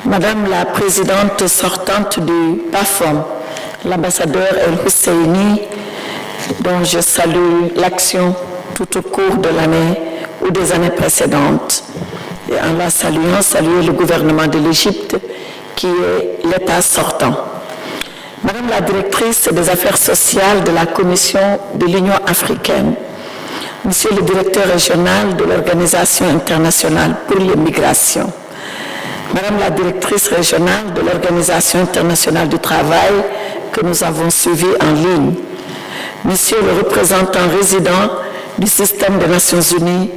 Madame la présidente sortante du PAFOM, l'ambassadeur El Husseini, dont je salue l'action tout au cours de l'année ou des années précédentes. Et en la saluant, saluer le gouvernement de l'Égypte, qui est l'État sortant. Madame la directrice des affaires sociales de la Commission de l'Union africaine, Monsieur le directeur régional de l'Organisation internationale pour les migrations, Madame la directrice régionale de l'Organisation internationale du travail que nous avons suivie en ligne, Monsieur le représentant résident du système des Nations Unies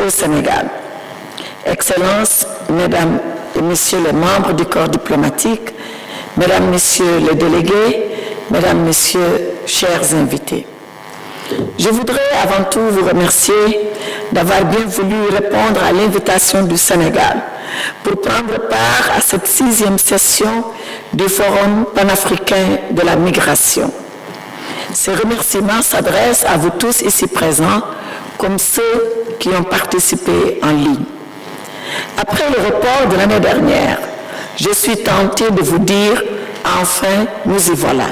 au Sénégal, Excellences, Mesdames et Messieurs les membres du corps diplomatique, Mesdames, Messieurs les délégués, Mesdames, Messieurs, chers invités. Je voudrais avant tout vous remercier d'avoir bien voulu répondre à l'invitation du Sénégal pour prendre part à cette 6e session du Forum panafricain de la migration. Ces remerciements s'adressent à vous tous ici présents, comme ceux qui ont participé en ligne. Après le report de l'année dernière, je suis tentée de vous dire, enfin, nous y voilà.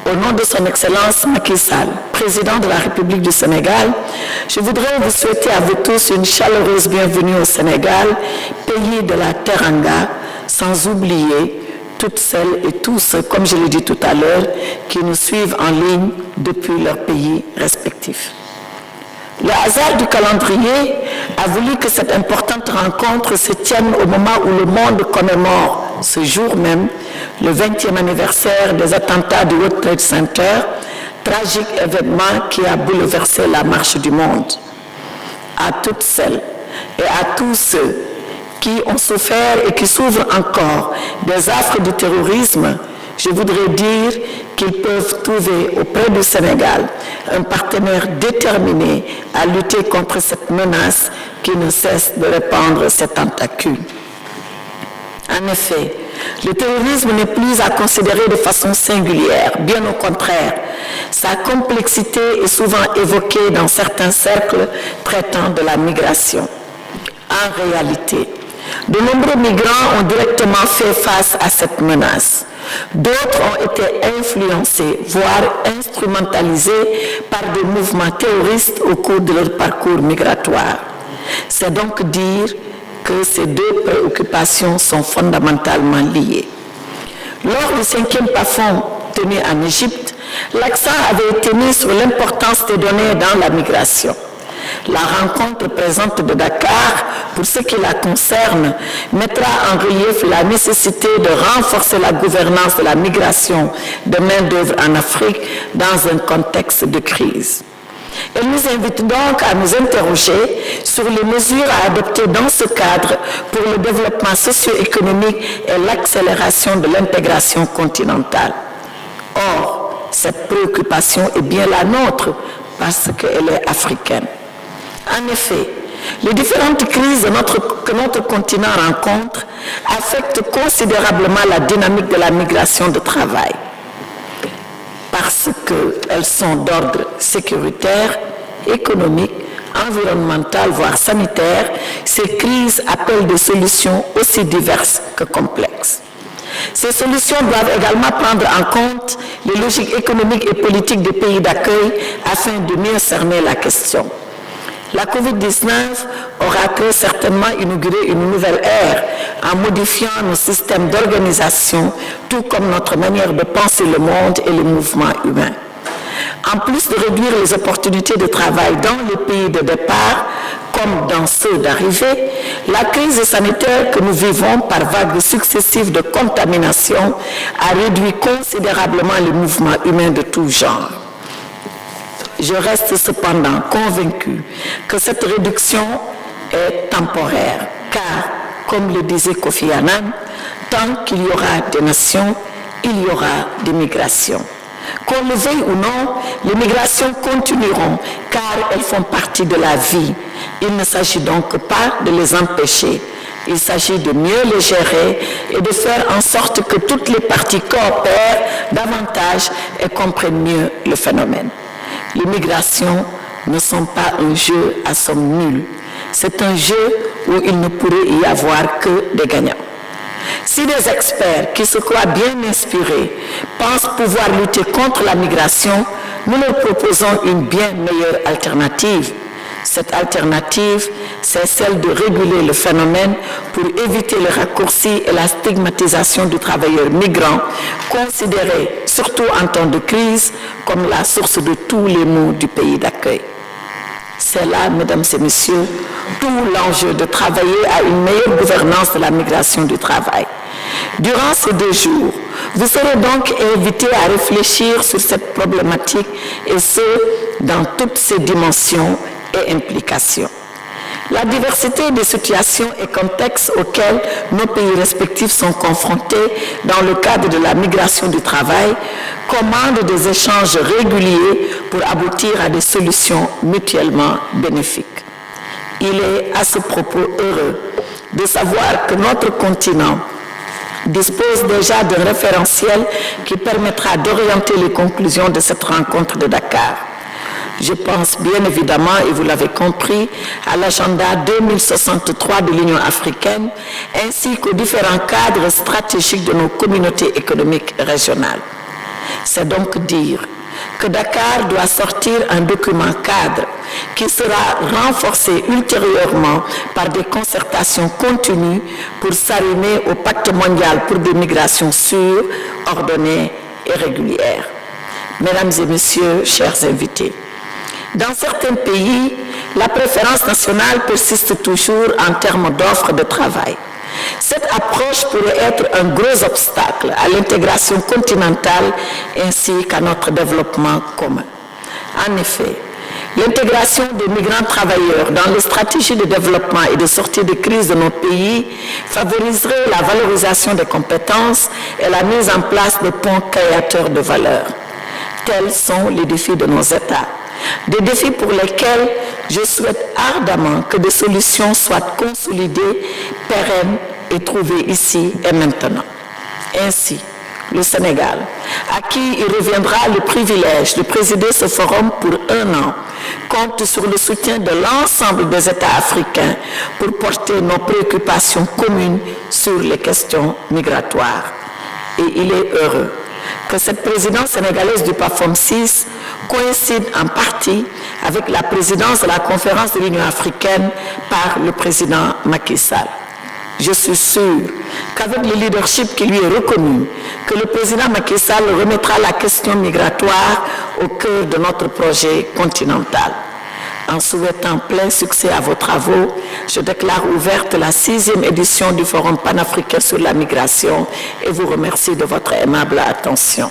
Au nom de son Excellence Macky Sall, président de la République du Sénégal, je voudrais vous souhaiter à vous tous une chaleureuse bienvenue au Sénégal, pays de la Teranga, sans oublier toutes celles et tous, comme je l'ai dit tout à l'heure, qui nous suivent en ligne depuis leurs pays respectifs. Le hasard du calendrier a voulu que cette importante rencontre se tienne au moment où le monde commémore, ce jour même, le 20e anniversaire des attentats du World Trade Center, tragique événement qui a bouleversé la marche du monde. À toutes celles et à tous ceux qui ont souffert et qui souffrent encore des affres du terrorisme, je voudrais dire qu'ils peuvent trouver auprès du Sénégal un partenaire déterminé à lutter contre cette menace qui ne cesse de répandre ses tentacules. En effet, le terrorisme n'est plus à considérer de façon singulière, bien au contraire. Sa complexité est souvent évoquée dans certains cercles traitant de la migration. En réalité, de nombreux migrants ont directement fait face à cette menace. D'autres ont été influencés, voire instrumentalisés par des mouvements terroristes au cours de leur parcours migratoire. C'est donc dire que ces deux préoccupations sont fondamentalement liées. Lors du 5e PAFOM tenu en Égypte, l'accent avait été mis sur l'importance des données dans la migration. La rencontre présente de Dakar, pour ce qui la concerne, mettra en relief la nécessité de renforcer la gouvernance de la migration de main-d'œuvre en Afrique dans un contexte de crise. Elle nous invite donc à nous interroger sur les mesures à adopter dans ce cadre pour le développement socio-économique et l'accélération de l'intégration continentale. Or, cette préoccupation est bien la nôtre parce qu'elle est africaine. En effet, les différentes crises que notre continent rencontre affectent considérablement la dynamique de la migration de travail. Parce qu'elles sont d'ordre sécuritaire, économique, environnemental, voire sanitaire, ces crises appellent des solutions aussi diverses que complexes. Ces solutions doivent également prendre en compte les logiques économiques et politiques des pays d'accueil afin de mieux cerner la question. La COVID-19 aura très certainement inauguré une nouvelle ère en modifiant nos systèmes d'organisation, tout comme notre manière de penser le monde et le mouvement humain. En plus de réduire les opportunités de travail dans les pays de départ, comme dans ceux d'arrivée, la crise sanitaire que nous vivons par vagues successives de contamination a réduit considérablement les mouvements humains de tout genre. Je reste cependant convaincu que cette réduction est temporaire, car, comme le disait Kofi Annan, tant qu'il y aura des nations, il y aura des migrations. Qu'on le veuille ou non, les migrations continueront, car elles font partie de la vie. Il ne s'agit donc pas de les empêcher. Il s'agit de mieux les gérer et de faire en sorte que toutes les parties coopèrent davantage et comprennent mieux le phénomène. Les migrations ne sont pas un jeu à somme nulle. C'est un jeu où il ne pourrait y avoir que des gagnants. Si des experts qui se croient bien inspirés pensent pouvoir lutter contre la migration, nous leur proposons une bien meilleure alternative. Cette alternative, c'est celle de réguler le phénomène pour éviter le raccourci et la stigmatisation du travailleur migrant, considéré, surtout en temps de crise, comme la source de tous les maux du pays d'accueil. C'est là, mesdames et messieurs, tout l'enjeu de travailler à une meilleure gouvernance de la migration du travail. Durant ces 2 jours, vous serez donc invités à réfléchir sur cette problématique et ce, dans toutes ses dimensions et implications. La diversité des situations et contextes auxquels nos pays respectifs sont confrontés dans le cadre de la migration du travail commande des échanges réguliers pour aboutir à des solutions mutuellement bénéfiques. Il est à ce propos heureux de savoir que notre continent dispose déjà d'un référentiel qui permettra d'orienter les conclusions de cette rencontre de Dakar. Je pense bien évidemment, et vous l'avez compris, à l'agenda 2063 de l'Union africaine, ainsi qu'aux différents cadres stratégiques de nos communautés économiques régionales. C'est donc dire que Dakar doit sortir un document cadre qui sera renforcé ultérieurement par des concertations continues pour s'arrimer au pacte mondial pour des migrations sûres, ordonnées et régulières. Mesdames et messieurs, chers invités, dans certains pays, la préférence nationale persiste toujours en termes d'offres de travail. Cette approche pourrait être un gros obstacle à l'intégration continentale ainsi qu'à notre développement commun. En effet, l'intégration des migrants travailleurs dans les stratégies de développement et de sortie de crise de nos pays favoriserait la valorisation des compétences et la mise en place de ponts créateurs de valeur. Tels sont les défis de nos États. Des défis pour lesquels je souhaite ardemment que des solutions soient consolidées, pérennes et trouvées ici et maintenant. Ainsi, le Sénégal, à qui il reviendra le privilège de présider ce forum pour 1 an, compte sur le soutien de l'ensemble des États africains pour porter nos préoccupations communes sur les questions migratoires. Et il est heureux que cette présidence sénégalaise du PAFOM 6 coïncide en partie avec la présidence de la conférence de l'Union africaine par le président Macky Sall. Je suis sûr qu'avec le leadership qui lui est reconnu, que le président Macky Sall remettra la question migratoire au cœur de notre projet continental. En souhaitant plein succès à vos travaux, je déclare ouverte la 6e édition du Forum panafricain sur la migration et vous remercie de votre aimable attention.